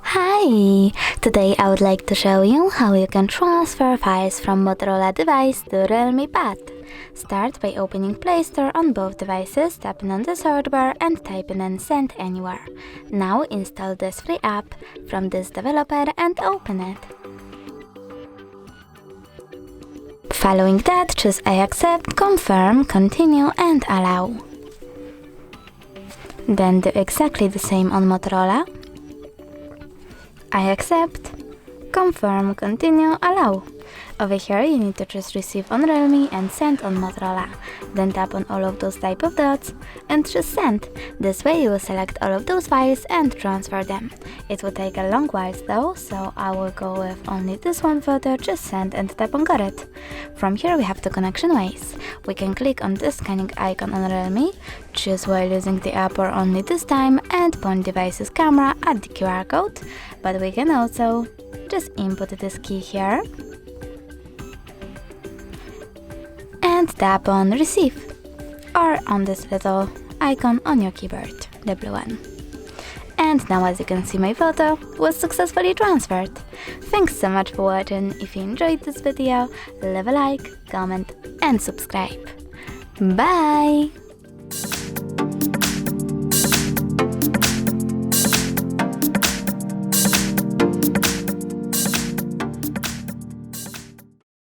Hi! Today I would like to show you how you can transfer files from Motorola device to REALME Pad. Start by opening Play Store on both devices, tapping on the search bar and typing in Send Anywhere. Now install this free app from this developer and open it. Following that, choose I accept, confirm, continue and allow. Then do exactly the same on Motorola. I accept, confirm, continue, allow. Over here you need to choose receive on Realme and send on Motorola. Then tap on all of those type of dots and choose send. This way you will select all of those files and transfer them. It will take a long while though, so I will go with only this one photo, just send and tap on got it. From here we have two connection ways. We can click on this scanning icon on Realme, choose while using the app or only this time and point device's camera at the QR code, but we can also just input this key here and tap on receive or on this little icon on your keyboard, the blue one. And now as you can see, my photo was successfully transferred. Thanks so much for watching. If you enjoyed this video, leave a like, comment and subscribe. Bye!